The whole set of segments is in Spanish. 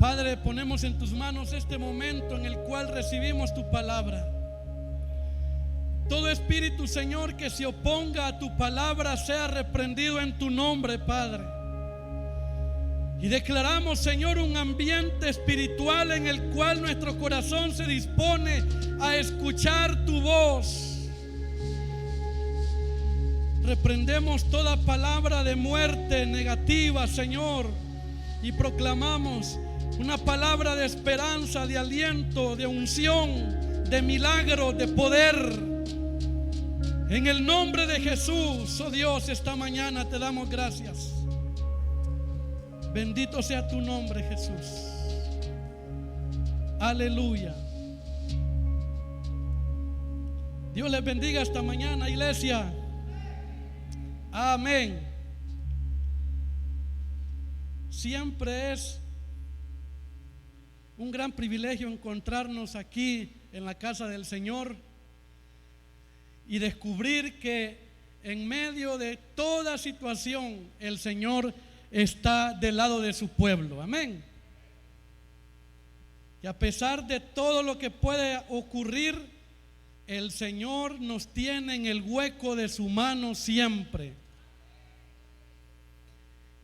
Padre, ponemos en tus manos este momento en el cual recibimos tu palabra. Todo espíritu, Señor, que se oponga a tu palabra sea reprendido en tu nombre, Padre. Y declaramos, Señor, un ambiente espiritual en el cual nuestro corazón se dispone a escuchar tu voz. Reprendemos toda palabra de muerte negativa, Señor, y proclamamos una palabra de esperanza, de aliento, de unción, de milagro, de poder. En el nombre de Jesús, oh Dios, esta mañana te damos gracias. Bendito sea tu nombre, Jesús. Aleluya. Dios les bendiga esta mañana, iglesia. Amén. Siempre es un gran privilegio encontrarnos aquí en la casa del Señor y descubrir que en medio de toda situación el Señor está del lado de su pueblo. Amén. Y a pesar de todo lo que puede ocurrir, el Señor nos tiene en el hueco de su mano siempre.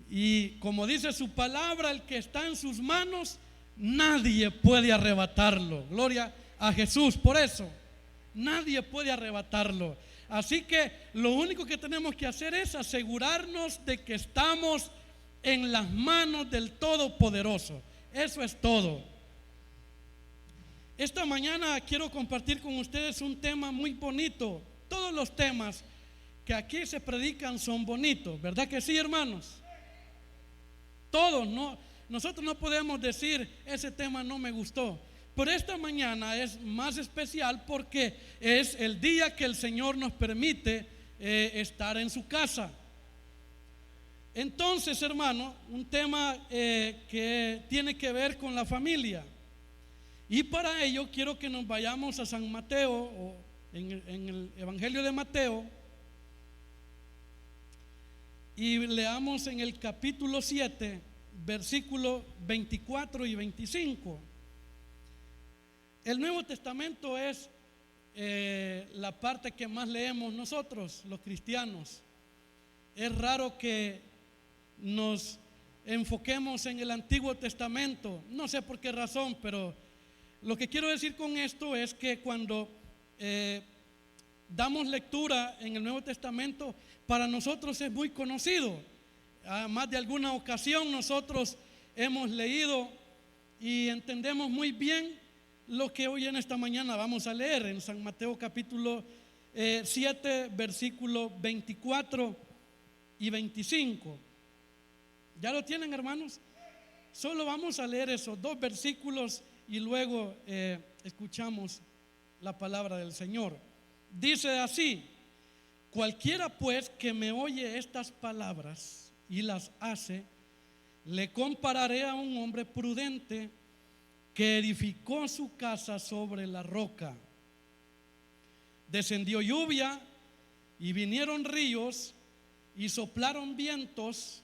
Y como dice su palabra, el que está en sus manos, nadie puede arrebatarlo. Gloria a Jesús. Por eso, nadie puede arrebatarlo. Así que lo único que tenemos que hacer es asegurarnos de que estamos en las manos del Todopoderoso. Eso es todo. Esta mañana quiero compartir con ustedes un tema muy bonito. Todos los temas que aquí se predican son bonitos, ¿verdad que sí, hermanos? Todos, no, nosotros no podemos decir ese tema no me gustó. Pero esta mañana es más especial porque es el día que el Señor nos permite estar en su casa. Entonces, hermano, un tema que tiene que ver con la familia. Y para ello quiero que nos vayamos a San Mateo, o en el Evangelio de Mateo, y leamos en el capítulo 7, versículos 24 y 25. El Nuevo Testamento es la parte que más leemos nosotros, los cristianos. Es raro que nos enfoquemos en el Antiguo Testamento. No sé por qué razón, pero lo que quiero decir con esto es que cuando damos lectura en el Nuevo Testamento, para nosotros es muy conocido. A más de alguna ocasión nosotros hemos leído y entendemos muy bien lo que hoy en esta mañana vamos a leer en San Mateo capítulo 7, versículos 24 y 25. ¿Ya lo tienen, hermanos? Solo vamos a leer esos dos versículos y luego escuchamos la palabra del Señor. Dice así: cualquiera pues que me oye estas palabras y las hace, le compararé a un hombre prudente que edificó su casa sobre la roca. Descendió lluvia y vinieron ríos y soplaron vientos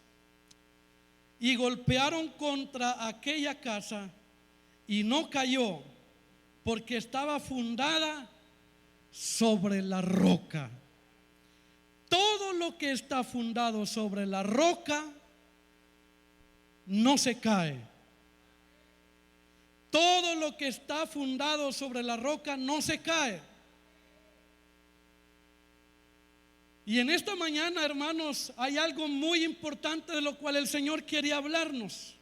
y golpearon contra aquella casa, y no cayó porque estaba fundada sobre la roca. Todo lo que está fundado sobre la roca no se cae. Todo lo que está fundado sobre la roca no se cae. Y en esta mañana, hermanos, hay algo muy importante de lo cual el Señor quiere hablarnos.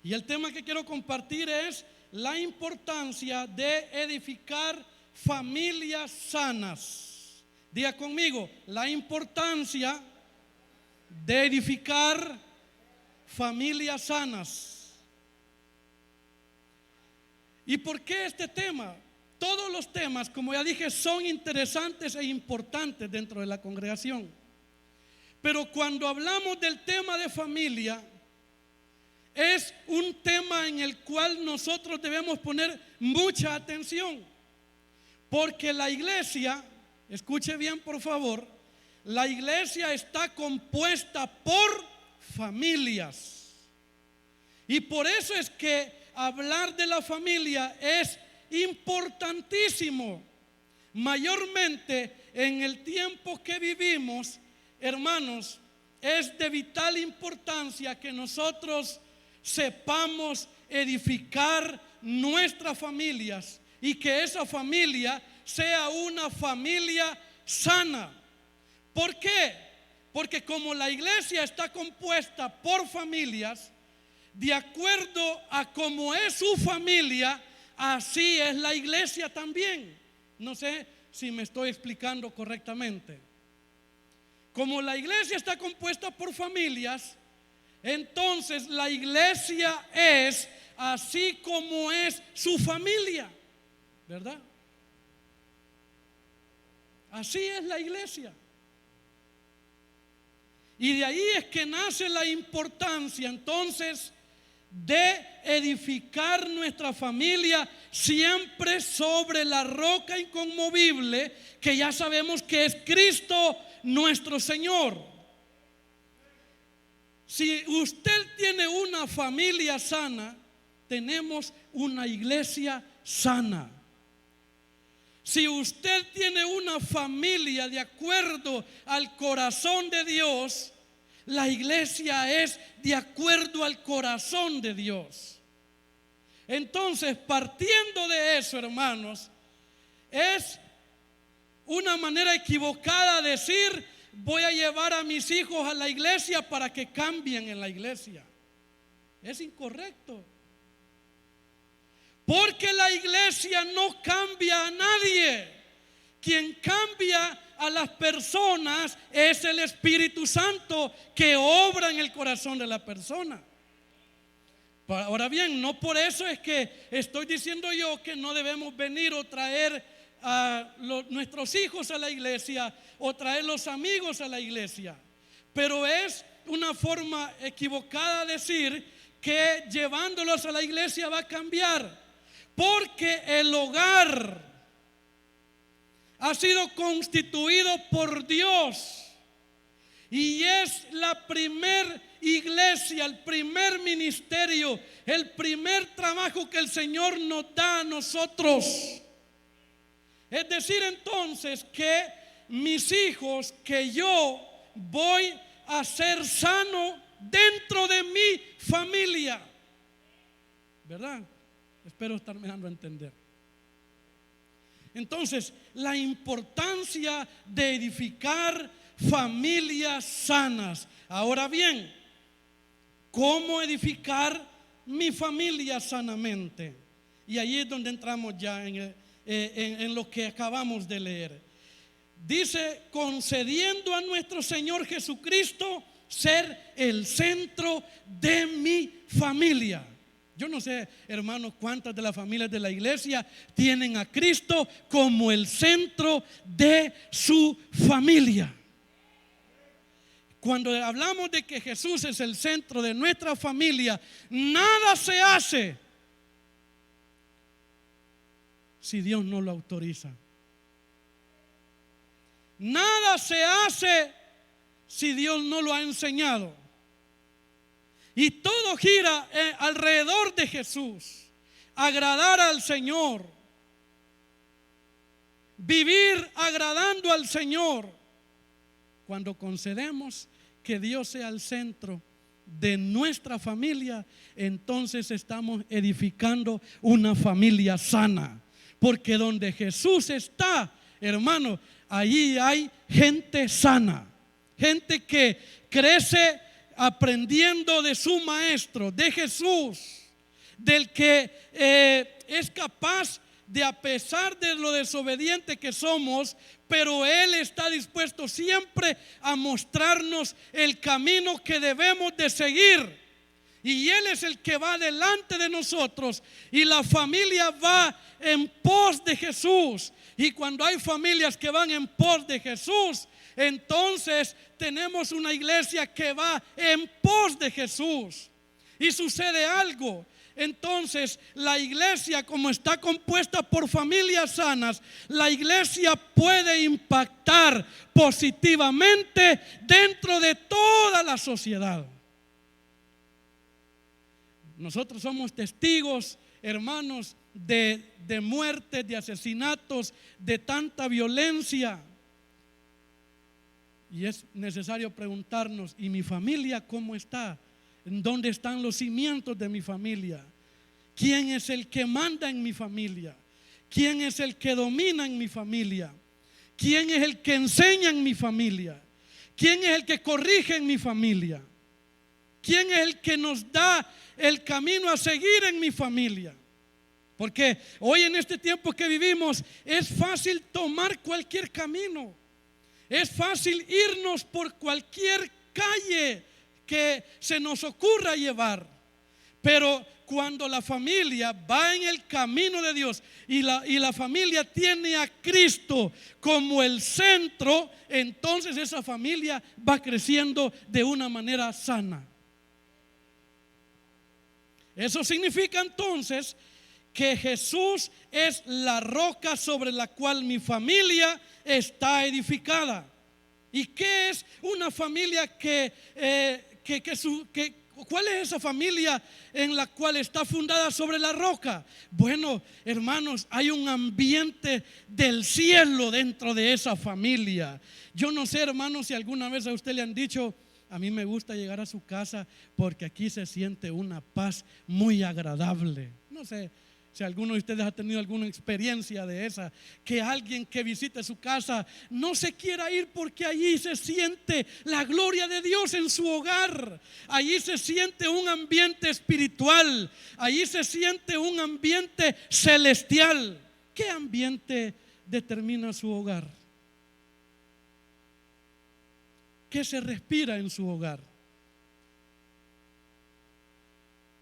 Y el tema que quiero compartir es la importancia de edificar familias sanas. Diga conmigo, la importancia de edificar familias sanas. ¿Y por qué este tema? Todos los temas, como ya dije, son interesantes e importantes dentro de la congregación. Pero cuando hablamos del tema de familia, es un tema en el cual nosotros debemos poner mucha atención. Porque la iglesia, escuche bien por favor, la iglesia está compuesta por familias. Y por eso es que hablar de la familia es importantísimo. Mayormente en el tiempo que vivimos, hermanos, es de vital importancia que nosotros sepamos edificar nuestras familias y que esa familia sea una familia sana. ¿Por qué? Porque como la iglesia está compuesta por familias, de acuerdo a cómo es su familia, así es la iglesia también. No sé si me estoy explicando correctamente. Como la iglesia está compuesta por familias, entonces la iglesia es así como es su familia, ¿verdad? Así es la iglesia. Y de ahí es que nace la importancia entonces de edificar nuestra familia siempre sobre la roca inconmovible que ya sabemos que es Cristo nuestro Señor. Si usted tiene una familia sana, tenemos una iglesia sana. Si usted tiene una familia de acuerdo al corazón de Dios, la iglesia es de acuerdo al corazón de Dios. Entonces, partiendo de eso, hermanos, es una manera equivocada de decir: voy a llevar a mis hijos a la iglesia para que cambien en la iglesia. Es incorrecto. Porque la iglesia no cambia a nadie. Quien cambia a las personas es el Espíritu Santo que obra en el corazón de la persona. Ahora bien, no por eso es que estoy diciendo yo que no debemos venir o traer a nuestros hijos a la iglesia o traer los amigos a la iglesia, pero es una forma equivocada de decir que llevándolos a la iglesia va a cambiar, porque el hogar ha sido constituido por Dios y es la primer iglesia, el primer ministerio, el primer trabajo que el Señor nos da a nosotros. Es decir, entonces, que mis hijos, que yo voy a ser sano dentro de mi familia, ¿verdad? Espero estarme dando a entender. Entonces, la importancia de edificar familias sanas. Ahora bien, ¿cómo edificar mi familia sanamente? Y ahí es donde entramos ya en lo que acabamos de leer. Dice: concediendo a nuestro Señor Jesucristo ser el centro de mi familia. Yo no sé, hermanos, cuántas de las familias de la iglesia tienen a Cristo como el centro de su familia. Cuando hablamos de que Jesús es el centro de nuestra familia, nada se hace si Dios no lo autoriza. Nada se hace si Dios no lo ha enseñado. Y todo gira alrededor de Jesús. Agradar al Señor. Vivir agradando al Señor. Cuando concedemos que Dios sea el centro de nuestra familia, entonces estamos edificando una familia sana. Porque donde Jesús está, hermano, allí hay gente sana. Gente que crece aprendiendo de su maestro, de Jesús, del que es capaz de, a pesar de lo desobediente que somos, pero Él está dispuesto siempre a mostrarnos el camino que debemos de seguir. Y Él es el que va delante de nosotros y la familia va en pos de Jesús. Y cuando hay familias que van en pos de Jesús, entonces tenemos una iglesia que va en pos de Jesús. Y sucede algo. Entonces la iglesia, como está compuesta por familias sanas, la iglesia puede impactar positivamente dentro de toda la sociedad. Nosotros somos testigos, hermanos, de muertes, de asesinatos, de tanta violencia. Y es necesario preguntarnos, ¿y mi familia cómo está? ¿En dónde están los cimientos de mi familia? ¿Quién es el que manda en mi familia? ¿Quién es el que domina en mi familia? ¿Quién es el que enseña en mi familia? ¿Quién es el que corrige en mi familia? ¿Quién es el que nos da el camino a seguir en mi familia? Porque hoy en este tiempo que vivimos es fácil tomar cualquier camino. Es fácil irnos por cualquier calle que se nos ocurra llevar. Pero cuando la familia va en el camino de Dios y la familia tiene a Cristo como el centro, entonces esa familia va creciendo de una manera sana. Eso significa entonces que Jesús es la roca sobre la cual mi familia está edificada. ¿Y qué es una familia cuál es esa familia en la cual está fundada sobre la roca? Bueno, hermanos, hay un ambiente del cielo dentro de esa familia. Yo no sé, hermanos, si alguna vez a usted le han dicho: a mí me gusta llegar a su casa porque aquí se siente una paz muy agradable. No sé si alguno de ustedes ha tenido alguna experiencia de esa, que alguien que visite su casa no se quiera ir porque allí se siente la gloria de Dios en su hogar. Allí se siente un ambiente espiritual, allí se siente un ambiente celestial. ¿Qué ambiente determina su hogar? ¿Qué se respira en su hogar?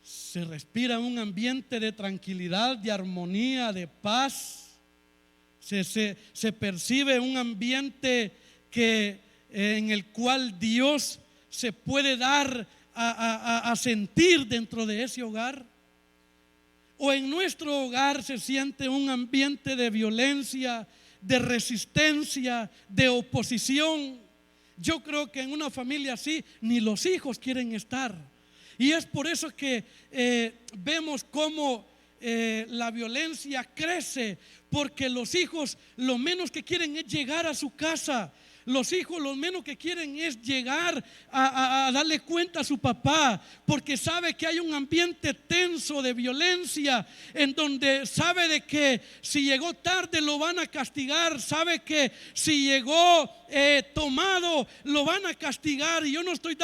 Se respira un ambiente de tranquilidad, de armonía, de paz. Se percibe un ambiente en el cual Dios se puede dar a sentir dentro de ese hogar. O en nuestro hogar se siente un ambiente de violencia, de resistencia, de oposición. Yo creo que en una familia así ni los hijos quieren estar. Y es por eso que vemos cómo la violencia crece, porque los hijos lo menos que quieren es llegar a su casa. Los hijos lo menos que quieren es llegar a darle cuenta a su papá, porque sabe que hay un ambiente tenso de violencia, en donde sabe de que si llegó tarde lo van a castigar, sabe que si llegó tomado lo van a castigar. Y yo no estoy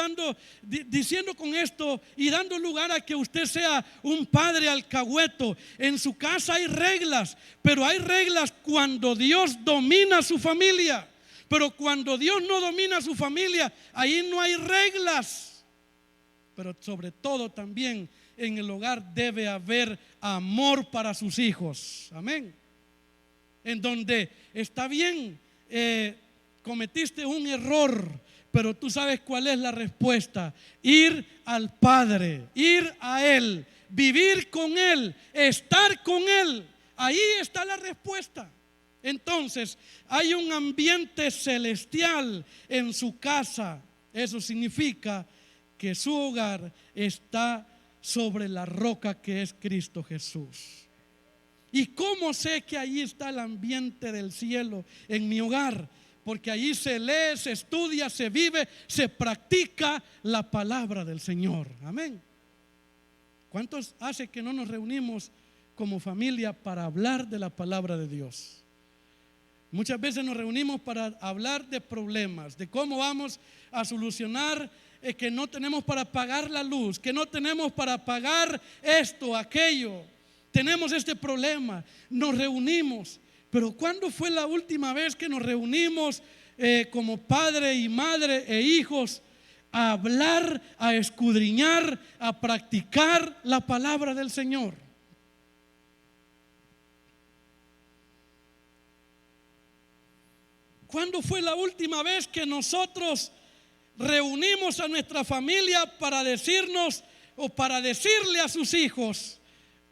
diciendo con esto y dando lugar a que usted sea un padre alcahueto. En su casa hay reglas, pero hay reglas cuando Dios domina su familia. Pero cuando Dios no domina su familia, ahí no hay reglas. Pero sobre todo también en el hogar debe haber amor para sus hijos. Amén. En donde está bien, cometiste un error, pero tú sabes cuál es la respuesta: ir al Padre, ir a Él, vivir con Él, estar con Él. Ahí está la respuesta. Entonces hay un ambiente celestial en su casa. Eso significa que su hogar está sobre la roca que es Cristo Jesús. ¿Y cómo sé que ahí está el ambiente del cielo en mi hogar? Porque allí se lee, se estudia, se vive, se practica la palabra del Señor. Amén. ¿Cuántos hace que no nos reunimos como familia para hablar de la palabra de Dios? Muchas veces nos reunimos para hablar de problemas, de cómo vamos a solucionar que no tenemos para pagar la luz, que no tenemos para pagar esto, aquello. Tenemos este problema, nos reunimos. Pero ¿cuándo fue la última vez que nos reunimos como padre y madre e hijos a hablar, a escudriñar, a practicar la palabra del Señor? ¿Cuándo fue la última vez que nosotros reunimos a nuestra familia para decirnos o para decirle a sus hijos: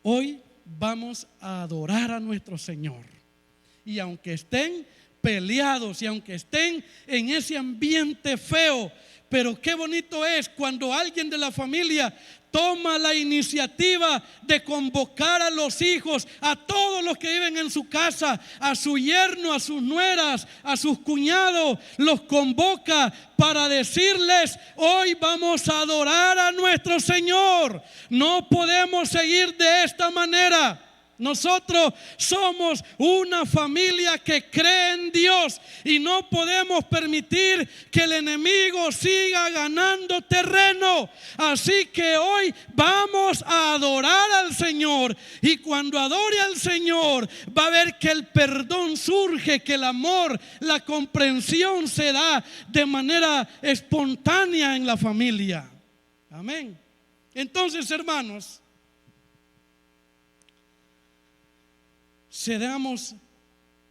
hoy vamos a adorar a nuestro Señor? Y aunque estén peleados y aunque estén en ese ambiente feo, pero qué bonito es cuando alguien de la familia toma la iniciativa de convocar a los hijos, a todos los que viven en su casa, a su yerno, a sus nueras, a sus cuñados, los convoca para decirles: hoy vamos a adorar a nuestro Señor. No podemos seguir de esta manera. Nosotros somos una familia que cree en Dios y no podemos permitir que el enemigo siga ganando terreno. Así que hoy vamos a adorar al Señor, y cuando adore al Señor va a ver que el perdón surge, que el amor, la comprensión se da de manera espontánea en la familia. Amén. Entonces, hermanos, cedamos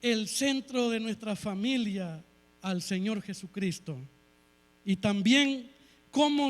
el centro de nuestra familia al Señor Jesucristo. Y también cómo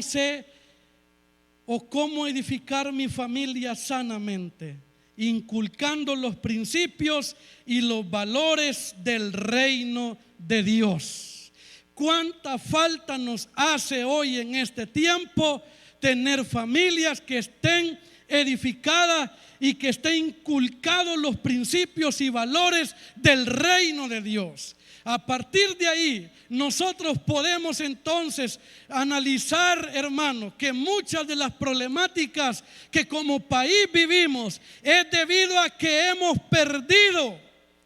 cómo edificar mi familia sanamente, inculcando los principios y los valores del reino de Dios. Cuánta falta nos hace hoy en este tiempo tener familias que estén edificadas y que estén inculcados los principios y valores del reino de Dios. A partir de ahí, nosotros podemos entonces analizar, hermanos, que muchas de las problemáticas que como país vivimos es debido a que hemos perdido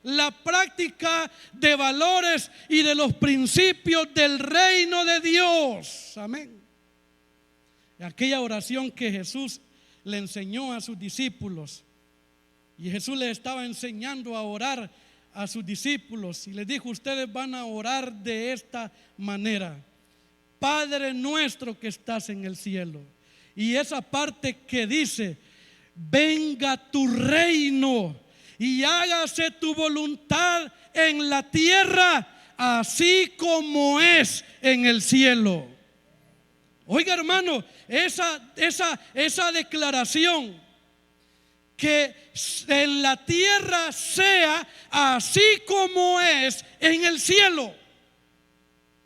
la práctica de valores y de los principios del reino de Dios. Amén. Aquella oración que Jesús le enseñó a sus discípulos, y Jesús les estaba enseñando a orar a sus discípulos y les dijo: ustedes van a orar de esta manera: Padre nuestro que estás en el cielo. Y esa parte que dice: venga tu reino y hágase tu voluntad en la tierra, así como es en el cielo. Oiga, hermano, esa declaración, que en la tierra sea así como es en el cielo.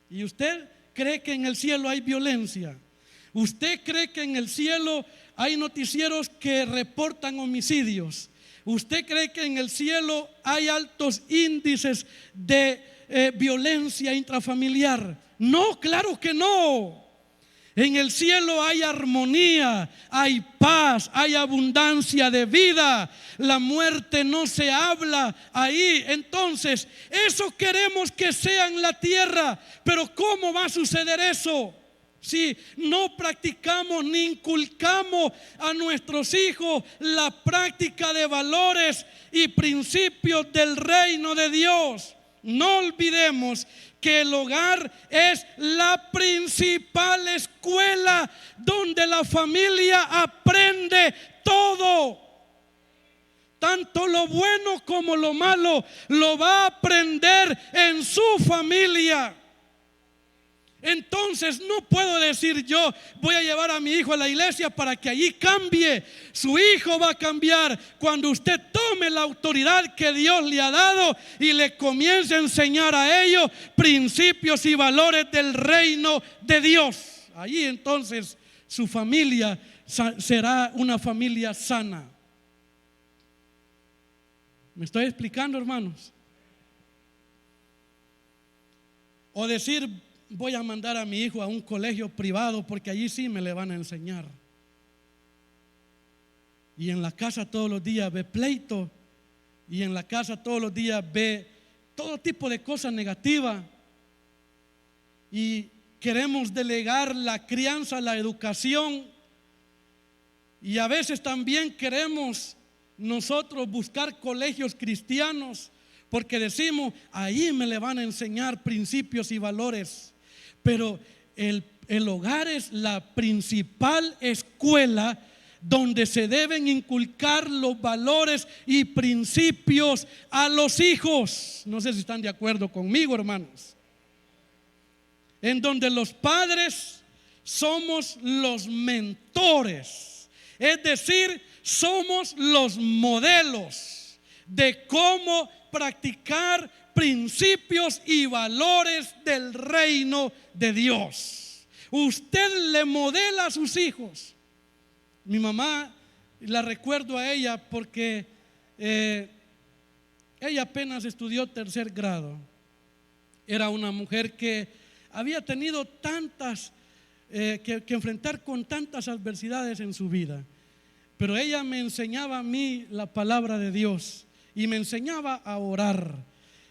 ¿Y usted cree que en el cielo hay violencia? ¿Usted cree que en el cielo hay noticieros que reportan homicidios? ¿Usted cree que en el cielo hay altos índices de violencia intrafamiliar? No, claro que no. En el cielo hay armonía, hay paz, hay abundancia de vida. La muerte no se habla ahí. Entonces, eso queremos que sea en la tierra. Pero ¿cómo va a suceder eso si no practicamos ni inculcamos a nuestros hijos la práctica de valores y principios del reino de Dios? No olvidemos que el hogar es la principal escuela donde la familia aprende todo. Tanto lo bueno como lo malo lo va a aprender en su familia. Entonces no puedo decir yo voy a llevar a mi hijo a la iglesia para que allí cambie. Su hijo va a cambiar cuando usted tome la autoridad que Dios le ha dado y le comience a enseñar a ellos principios y valores del reino de Dios. Allí entonces su familia será una familia sana. ¿Me estoy explicando, hermanos? O decir: voy a mandar a mi hijo a un colegio privado porque allí sí me le van a enseñar. Y en la casa todos los días ve pleito, y en la casa todos los días ve todo tipo de cosas negativas. Y queremos delegar la crianza, la educación, y a veces también queremos nosotros buscar colegios cristianos porque decimos: ahí me le van a enseñar principios y valores. Pero el hogar es la principal escuela donde se deben inculcar los valores y principios a los hijos. No sé si están de acuerdo conmigo, hermanos. En donde los padres somos los mentores, es decir, somos los modelos de cómo practicar principios y valores del reino de Dios. Usted le modela a sus hijos. Mi mamá, la recuerdo a ella porque ella apenas estudió tercer grado. Era una mujer que había tenido tantas, que enfrentar con tantas adversidades en su vida. Pero ella me enseñaba a mí la palabra de Dios y me enseñaba a orar.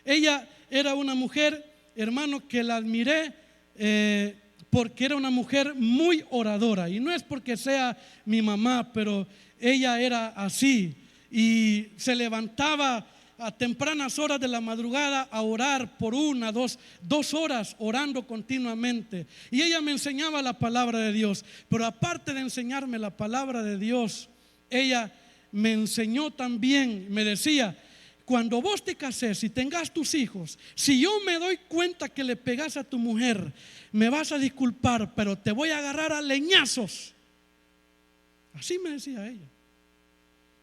Ella era una mujer, hermano, que la admiré porque era una mujer muy oradora. Y no es porque sea mi mamá, pero ella era así. Y se levantaba a tempranas horas de la madrugada a orar por 2 horas, orando continuamente. Y ella me enseñaba la palabra de Dios. Pero aparte de enseñarme la palabra de Dios, ella me enseñó también, me decía: cuando vos te cases y tengas tus hijos, si yo me doy cuenta que le pegas a tu mujer, me vas a disculpar, pero te voy a agarrar a leñazos. Así me decía ella.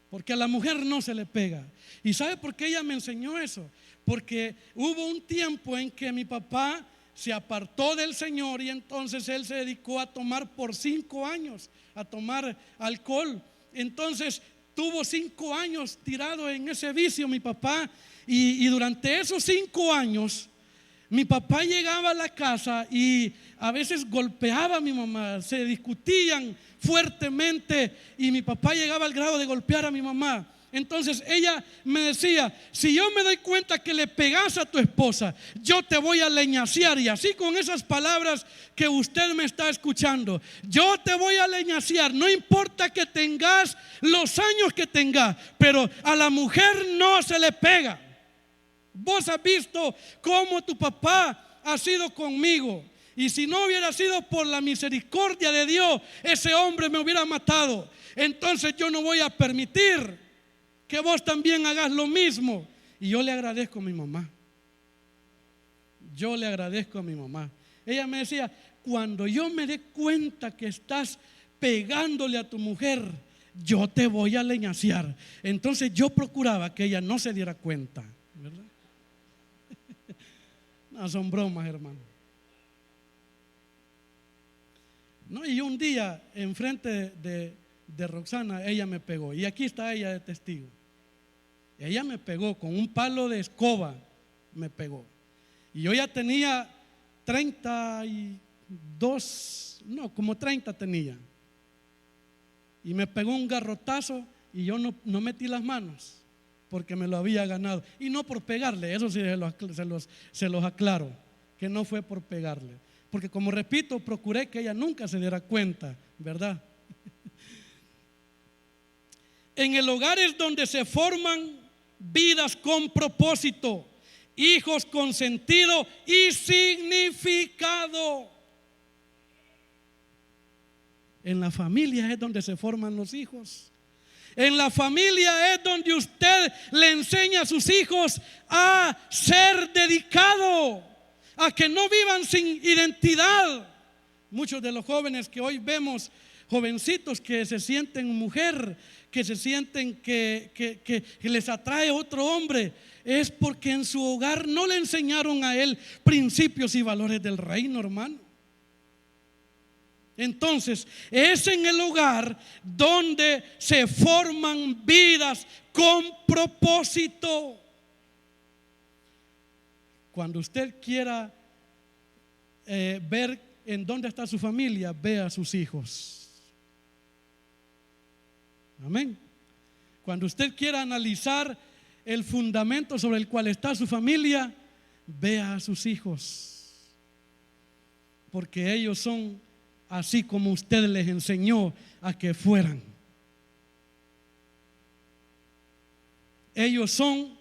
Porque a la mujer no se le pega. ¿Y sabe por qué ella me enseñó eso? Porque hubo un tiempo en que mi papá se apartó del Señor y entonces él se dedicó a tomar por 5 años, a tomar alcohol. Entonces tuvo 5 años tirado en ese vicio mi papá, y durante esos 5 años mi papá llegaba a la casa y a veces golpeaba a mi mamá, se discutían fuertemente y mi papá llegaba al grado de golpear a mi mamá. Entonces ella me decía: si yo me doy cuenta que le pegas a tu esposa, yo te voy a leñasear. Y así, con esas palabras que usted me está escuchando, yo te voy a leñasear. No importa que tengas los años que tengas, pero a la mujer no se le pega. Vos has visto cómo tu papá ha sido conmigo, y si no hubiera sido por la misericordia de Dios, ese hombre me hubiera matado. Entonces yo no voy a permitir que vos también hagas lo mismo. Y yo le agradezco a mi mamá. Yo le agradezco a mi mamá. Ella me decía: cuando yo me dé cuenta que estás pegándole a tu mujer, yo te voy a leñasear. Entonces yo procuraba que ella no se diera cuenta, ¿verdad? No, son bromas, hermano. No, y un día enfrente de Roxana, ella me pegó. Y aquí está ella de testigo. Ella me pegó con un palo de escoba, me pegó. Y yo ya tenía 32, no, como 30 tenía. Y me pegó un garrotazo y yo no metí las manos porque me lo había ganado. Y no por pegarle, eso sí se los aclaro, que no fue por pegarle. Porque, como repito, procuré que ella nunca se diera cuenta, ¿verdad? En el hogar es donde se forman vidas con propósito, hijos con sentido y significado. En la familia es donde se forman los hijos. En la familia es donde usted le enseña a sus hijos a ser dedicado, a que no vivan sin identidad. Muchos de los jóvenes que hoy vemos, jovencitos que se sienten mujer, que se sienten que les atrae otro hombre, es porque en su hogar no le enseñaron a él principios y valores del reino, hermano. Entonces es en el hogar donde se forman vidas con propósito. Cuando usted quiera ver en dónde está su familia, vea a sus hijos. Amén. Cuando usted quiera analizar el fundamento sobre el cual está su familia, vea a sus hijos, porque ellos son así como usted les enseñó a que fueran. Ellos son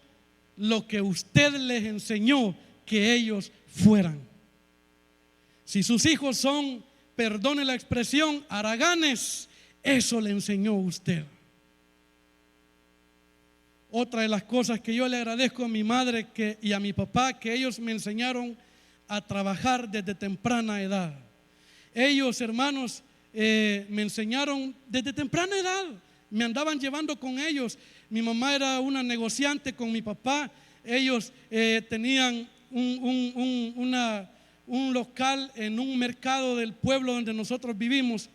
lo que usted les enseñó que ellos fueran. Si sus hijos son, perdone la expresión, haraganes, eso le enseñó usted. Otra de las cosas que yo le agradezco a mi madre y a mi papá, que ellos me enseñaron a trabajar desde temprana edad. Ellos, hermanos, me enseñaron desde temprana edad. Me andaban llevando con ellos. Mi mamá era una negociante con mi papá. Ellos tenían un local en un mercado del pueblo donde nosotros vivimos.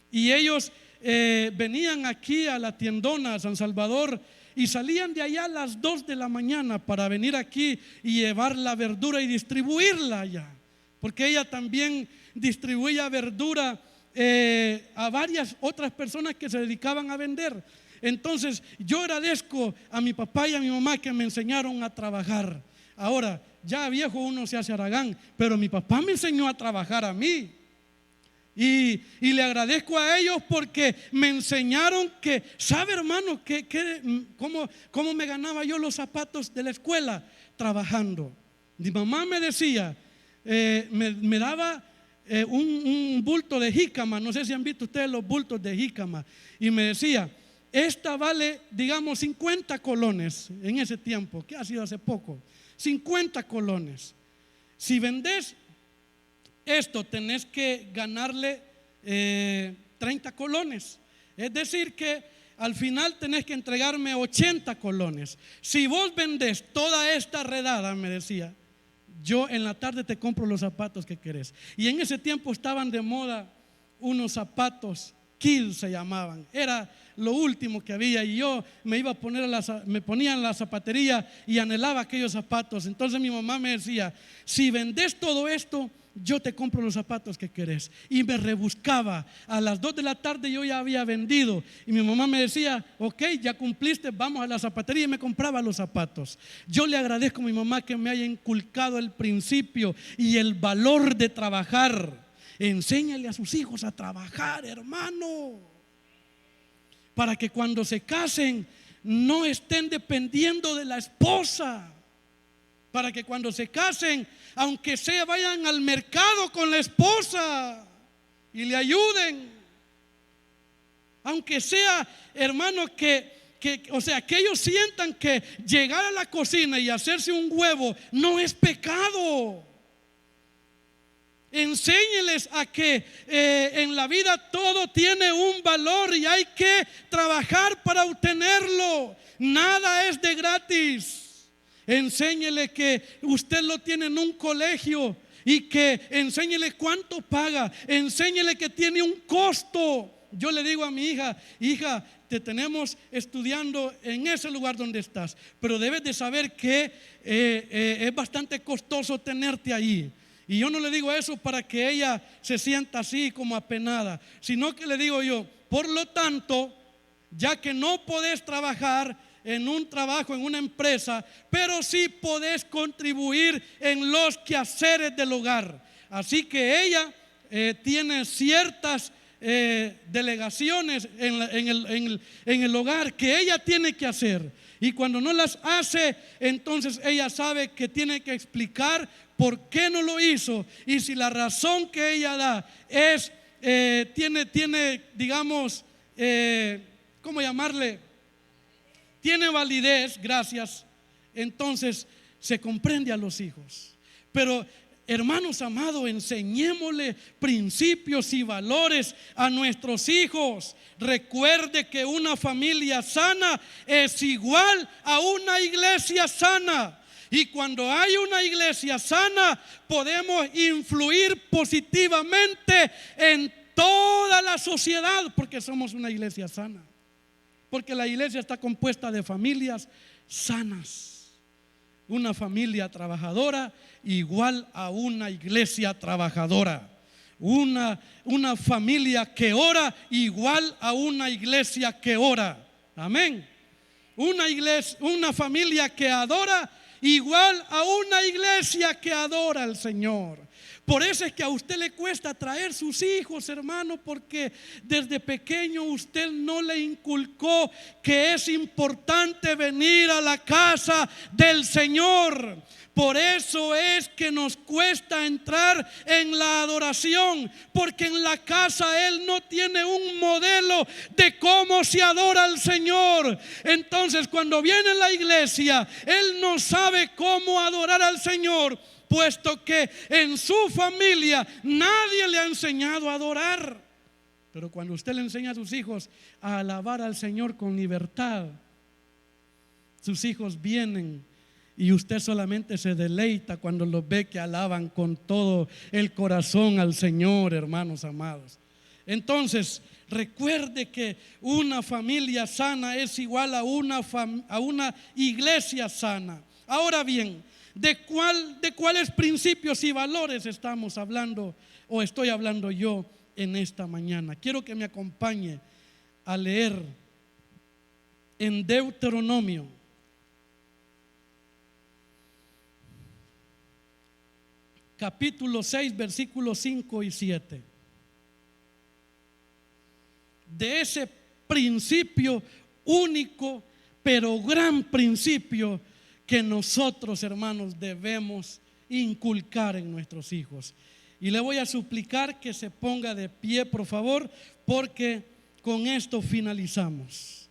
Y ellos venían aquí a la tiendona, a San Salvador, y salían de allá a las 2 de la mañana para venir aquí y llevar la verdura y distribuirla allá, porque ella también distribuía verdura a varias otras personas que se dedicaban a vender. Entonces yo agradezco a mi papá y a mi mamá que me enseñaron a trabajar. Ahora ya viejo uno se hace haragán, pero mi papá me enseñó a trabajar a mí. Y le agradezco a ellos porque me enseñaron que, ¿sabe, hermano? ¿Cómo me ganaba yo los zapatos de la escuela? Trabajando. Mi mamá me decía, me daba un bulto de jícama. No sé si han visto ustedes los bultos de jícama. Y me decía, esta vale, digamos, 50 colones en ese tiempo, que ha sido hace poco. 50 colones. Si vendés esto, tenés que ganarle 30 colones. Es decir que al final tenés que entregarme 80 colones. Si vos vendés toda esta redada, me decía, yo en la tarde te compro los zapatos que querés. Y en ese tiempo estaban de moda unos zapatos Kid, se llamaban. Era lo último que había, y yo me iba a poner me ponía en la zapatería y anhelaba aquellos zapatos. Entonces mi mamá me decía, si vendés todo esto, yo te compro los zapatos que querés. Y me rebuscaba. A las 2 de la tarde yo ya había vendido, y mi mamá me decía, ok, ya cumpliste, vamos a la zapatería, y me compraba los zapatos. Yo le agradezco a mi mamá que me haya inculcado el principio y el valor de trabajar. Enséñale a sus hijos a trabajar, hermano, para que cuando se casen no estén dependiendo de la esposa. Para que cuando se casen, aunque sea, vayan al mercado con la esposa y le ayuden. Aunque sea, hermano, que ellos sientan que llegar a la cocina y hacerse un huevo no es pecado. Enséñeles a que en la vida todo tiene un valor y hay que trabajar para obtenerlo. Nada es de gratis. Enséñele que usted lo tiene en un colegio y que enséñele cuánto paga. Enséñele que tiene un costo. Yo le digo a mi hija, hija, te tenemos estudiando en ese lugar donde estás, pero debes de saber que es bastante costoso tenerte ahí. Y yo no le digo eso para que ella se sienta así como apenada, sino que le digo yo, por lo tanto, ya que no podés trabajar en un trabajo, en una empresa, pero sí podés contribuir en los quehaceres del hogar. Así que ella tiene ciertas delegaciones en el hogar que ella tiene que hacer. Y cuando no las hace, entonces ella sabe que tiene que explicar por qué no lo hizo. Y si la razón que ella da es, tiene, digamos, ¿cómo llamarle? Tiene validez, gracias. Entonces se comprende a los hijos. Pero hermanos amados, enseñémosle principios y valores a nuestros hijos. Recuerde que una familia sana es igual a una iglesia sana. Y cuando hay una iglesia sana, podemos influir positivamente en toda la sociedad, porque somos una iglesia sana. Porque la iglesia está compuesta de familias sanas. Una familia trabajadora igual a una iglesia trabajadora. Una familia que ora igual a una iglesia que ora. Amén. Una familia que adora igual a una iglesia que adora al Señor. Por eso es que a usted le cuesta traer sus hijos, hermano, porque desde pequeño usted no le inculcó que es importante venir a la casa del Señor. Por eso es que nos cuesta entrar en la adoración, porque en la casa Él no tiene un modelo de cómo se adora al Señor. Entonces cuando viene a la iglesia, Él no sabe cómo adorar al Señor, puesto que en su familia nadie le ha enseñado a adorar. Pero cuando usted le enseña a sus hijos a alabar al Señor con libertad, sus hijos vienen y usted solamente se deleita cuando los ve que alaban con todo el corazón al Señor, hermanos amados. Entonces, Recuerde que una familia sana es igual a una iglesia sana. Ahora bien, ¿de cuáles principios y valores estamos hablando o estoy hablando yo en esta mañana? Quiero que me acompañe a leer en Deuteronomio, capítulo 6, versículos 5 y 7. De ese principio único, pero gran principio que nosotros, hermanos, debemos inculcar en nuestros hijos. Y le voy a suplicar que se ponga de pie, por favor, porque con esto finalizamos.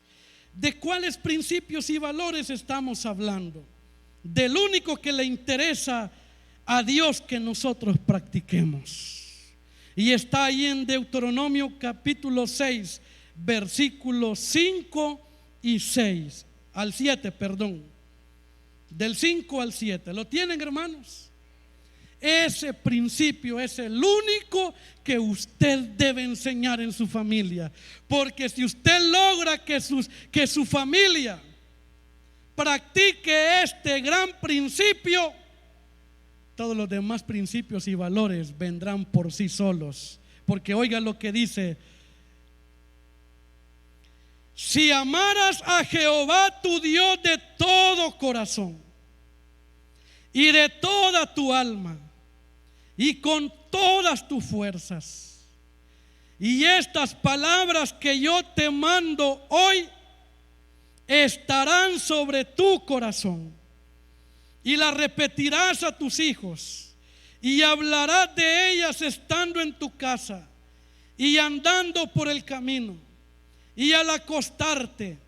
¿De cuáles principios y valores estamos hablando? Del único que le interesa a Dios que nosotros practiquemos. Y está ahí en Deuteronomio capítulo 6, versículos 5 y 6 al 7, perdón. Del 5 al 7. ¿Lo tienen, hermanos? Ese principio es el único que usted debe enseñar en su familia. Porque si usted logra que su familia practique este gran principio, todos los demás principios y valores vendrán por sí solos. Porque oiga lo que dice: si amaras a Jehová tu Dios de todo corazón y de toda tu alma y con todas tus fuerzas, y estas palabras que yo te mando hoy estarán sobre tu corazón, y las repetirás a tus hijos, y hablarás de ellas estando en tu casa y andando por el camino, y al acostarte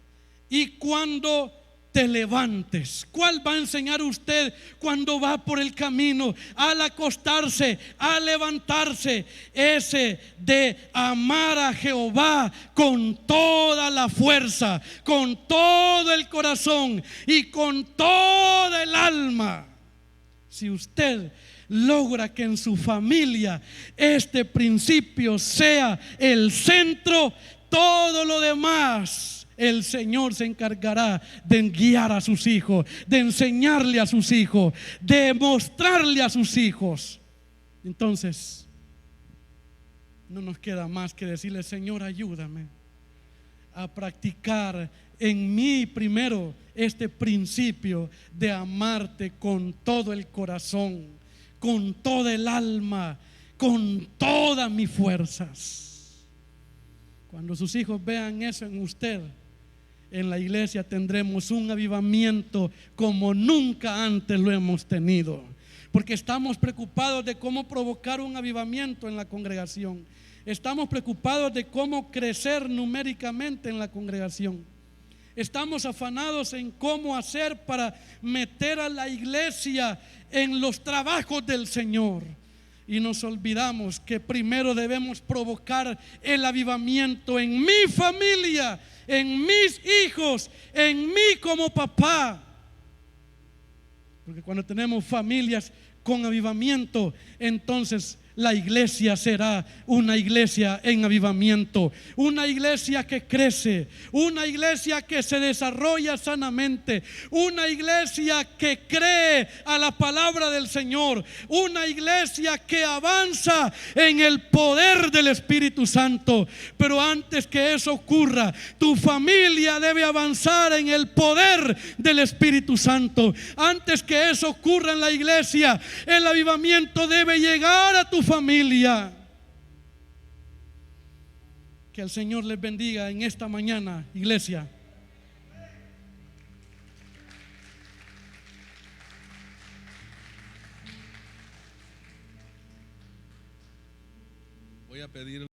y cuando te levantes. ¿Cuál va a enseñar usted cuando va por el camino, al acostarse, al levantarse? Ese de amar a Jehová con toda la fuerza, con todo el corazón y con toda el alma. Si usted logra que en su familia este principio sea el centro, todo lo demás el Señor se encargará de guiar a sus hijos, de enseñarle a sus hijos, de mostrarle a sus hijos. Entonces, no nos queda más que decirle: Señor, ayúdame a practicar en mí primero este principio de amarte con todo el corazón, con toda el alma, con todas mis fuerzas. Cuando sus hijos vean eso en usted, en la iglesia tendremos un avivamiento como nunca antes lo hemos tenido, porque estamos preocupados de cómo provocar un avivamiento en la congregación. Estamos preocupados de cómo crecer numéricamente en la congregación. Estamos afanados en cómo hacer para meter a la iglesia en los trabajos del Señor. Y nos olvidamos que primero debemos provocar el avivamiento en mi familia, en mis hijos, en mí como papá. Porque cuando tenemos familias con avivamiento, entonces la iglesia será una iglesia en avivamiento, una iglesia que crece, una iglesia que se desarrolla sanamente, una iglesia que cree a la palabra del Señor, una iglesia que avanza en el poder del Espíritu Santo. Pero antes que eso ocurra, tu familia debe avanzar en el poder del Espíritu Santo. Antes que eso ocurra en la iglesia, el avivamiento debe llegar a tu familia. Que el Señor les bendiga en esta mañana, iglesia. Voy a pedir